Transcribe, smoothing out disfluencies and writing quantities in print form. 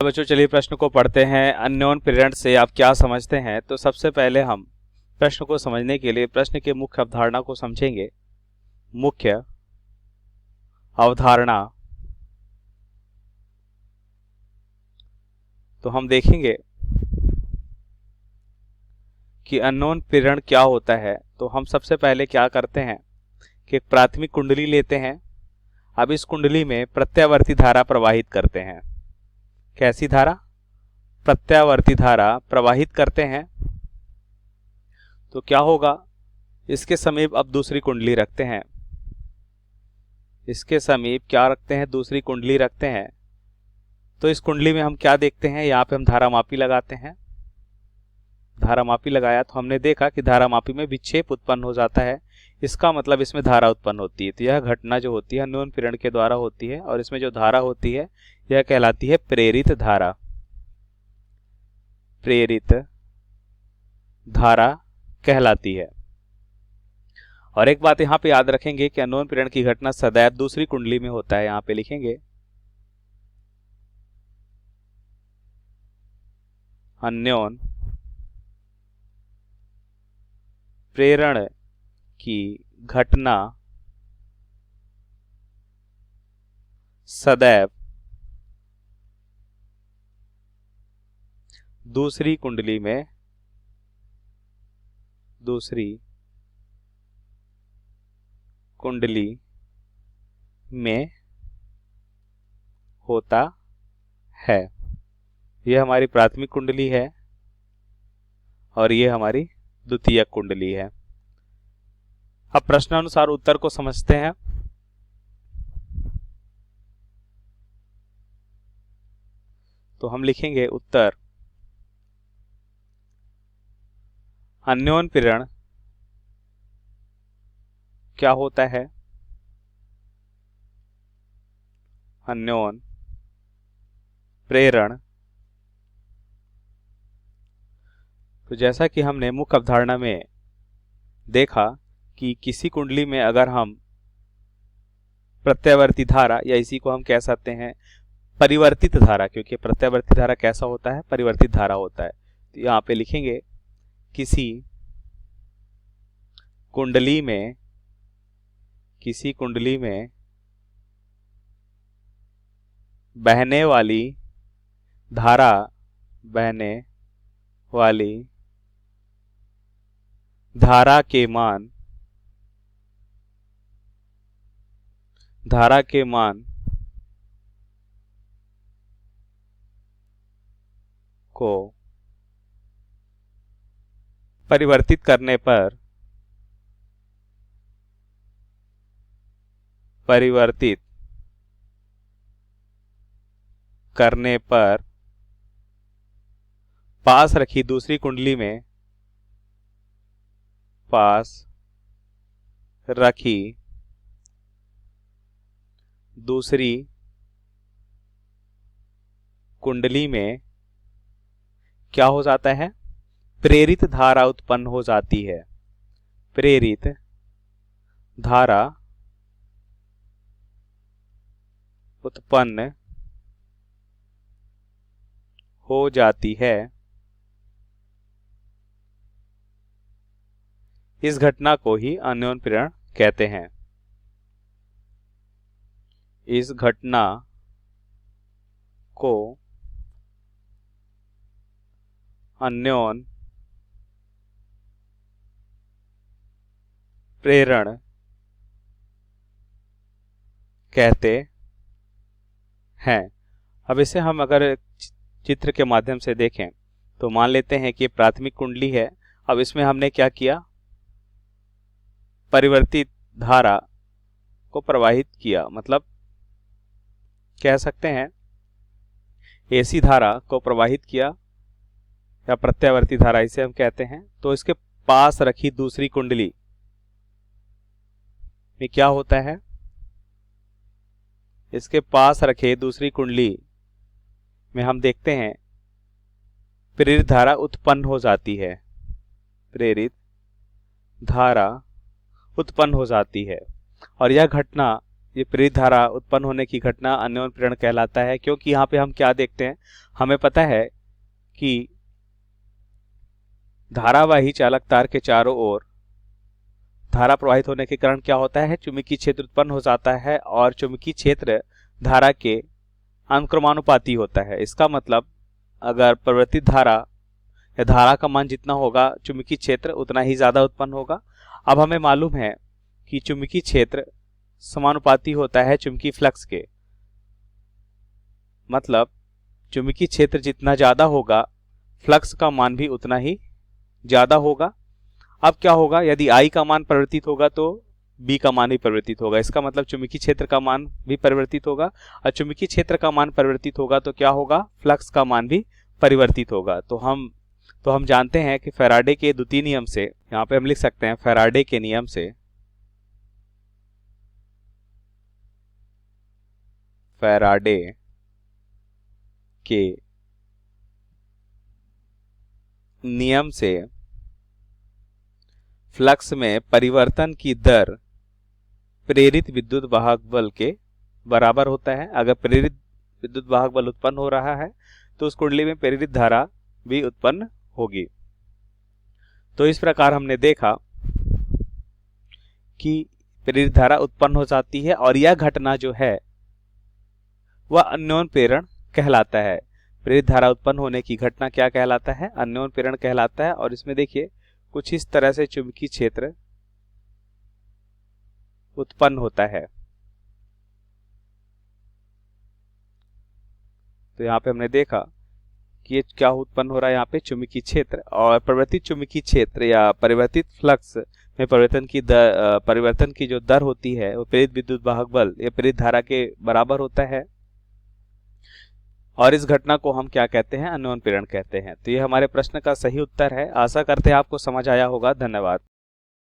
बच्चों चलिए प्रश्न को पढ़ते हैं। अननोन प्रेरण से आप क्या समझते हैं? तो सबसे पहले हम प्रश्न को समझने के लिए प्रश्न के मुख्य अवधारणा को समझेंगे। मुख्य अवधारणा तो हम देखेंगे कि अननोन प्रेरण क्या होता है। तो हम सबसे पहले क्या करते हैं कि एक प्राथमिक कुंडली लेते हैं। अब इस कुंडली में प्रत्यावर्ती धारा प्रवाहित करते हैं। कैसी धारा? प्रत्यावर्ती धारा प्रवाहित करते हैं। तो क्या होगा, इसके समीप अब दूसरी कुंडली रखते हैं। इसके समीप क्या रखते हैं? दूसरी कुंडली रखते हैं। तो इस कुंडली में हम क्या देखते हैं? यहाँ पे हम धारामापी लगाते हैं। धारामापी लगाया तो हमने देखा कि धारामापी में विक्षेप उत्पन्न हो जाता है। इसका मतलब इसमें धारा उत्पन्न होती है। तो यह घटना जो होती है अननोन प्रेरण के द्वारा होती है और इसमें जो धारा होती है यह कहलाती है प्रेरित धारा। प्रेरित धारा कहलाती है। और एक बात यहाँ पे याद रखेंगे कि अननोन प्रेरण की घटना सदैव दूसरी कुंडली में होता है। यहाँ पे लिखेंगे अननोन प्रेरण की घटना सदैव दूसरी कुंडली में होता है। यह हमारी प्राथमिक कुंडली है और यह हमारी द्वितीयक कुंडली है। अब प्रश्नानुसार उत्तर को समझते हैं। तो हम लिखेंगे उत्तर अननोन प्रेरण क्या होता है? अननोन प्रेरण तो जैसा कि हमने मुख्य अवधारणा में देखा कि किसी कुंडली में अगर हम प्रत्यावर्ती धारा या इसी को हम कह सकते हैं परिवर्तित धारा, क्योंकि प्रत्यावर्ती धारा कैसा होता है? परिवर्तित धारा होता है। तो यहाँ पे लिखेंगे किसी कुंडली में बहने वाली धारा के मान को परिवर्तित करने पर पास रखी दूसरी कुंडली में क्या हो जाता है? प्रेरित धारा उत्पन्न हो जाती है। प्रेरित धारा उत्पन्न हो जाती है। इस घटना को ही अननोन प्रेरण कहते हैं। इस घटना को अननोन प्रेरण कहते हैं। अब इसे हम अगर चित्र के माध्यम से देखें तो मान लेते हैं कि प्राथमिक कुंडली है। अब इसमें हमने क्या किया? परिवर्तित धारा को प्रवाहित किया, मतलब कह सकते हैं एसी धारा को प्रवाहित किया या प्रत्यावर्ती धारा इसे हम कहते हैं। तो इसके पास रखी दूसरी कुंडली में क्या होता है? इसके पास रखे दूसरी कुंडली में हम देखते हैं प्रेरित धारा उत्पन्न हो जाती है। प्रेरित धारा उत्पन्न हो जाती है और यह घटना ये प्रेरित धारा उत्पन्न होने की घटना अन्योन प्रेरण कहलाता है, क्योंकि यहाँ पे हम क्या देखते हैं, हमें पता है कि धारावाही चालक तार के चारों ओर धारा प्रवाहित होने के कारण क्या होता है, चुंबकीय क्षेत्र उत्पन्न हो जाता है और चुंबकीय क्षेत्र धारा के अनुक्रमानुपाती होता है। इसका मतलब अगर परिवर्तित धारा या धारा का मान जितना होगा चुंबकीय क्षेत्र उतना ही ज्यादा उत्पन्न होगा। अब हमें मालूम है कि चुंबकीय क्षेत्र समानुपाती होता है चुंबकीय फ्लक्स के, मतलब चुंबकीय क्षेत्र जितना ज्यादा होगा फ्लक्स का मान भी उतना ही ज्यादा होगा। अब क्या होगा, यदि I का मान परिवर्तित होगा तो B का मान भी परिवर्तित होगा। इसका मतलब चुंबकीय क्षेत्र का मान भी परिवर्तित होगा, और चुंबकीय क्षेत्र का मान परिवर्तित होगा तो क्या होगा, फ्लक्स का मान भी परिवर्तित होगा। तो हम जानते हैं कि फैराडे के द्वितीय नियम से, यहाँ पे हम लिख सकते हैं फैराडे के नियम से, फैराडे के नियम से फ्लक्स में परिवर्तन की दर प्रेरित विद्युत वाहक बल के बराबर होता है। अगर प्रेरित विद्युत वाहक बल उत्पन्न हो रहा है तो उस कुंडली में प्रेरित धारा भी उत्पन्न होगी। तो इस प्रकार हमने देखा कि प्रेरित धारा उत्पन्न हो जाती है और यह घटना जो है वह अन्योन प्रेरण कहलाता है। प्रेरित धारा उत्पन्न होने की घटना क्या कहलाता है, अन्योन प्रेरण कहलाता है। और इसमें देखिए कुछ इस तरह से चुंबकीय क्षेत्र उत्पन्न होता है। तो यहाँ पे हमने देखा कि ये क्या उत्पन्न हो रहा है, यहाँ पे चुंबकीय क्षेत्र, और परिवर्तित चुंबकीय क्षेत्र या परिवर्तित फ्लक्स में परिवर्तन की जो दर होती है वो प्रेरित विद्युत वाहक बल या प्रेरित धारा के बराबर होता है। और इस घटना को हम क्या कहते हैं, अन्योन प्रेरण कहते हैं। तो ये हमारे प्रश्न का सही उत्तर है। आशा करते हैं आपको समझ आया होगा। धन्यवाद।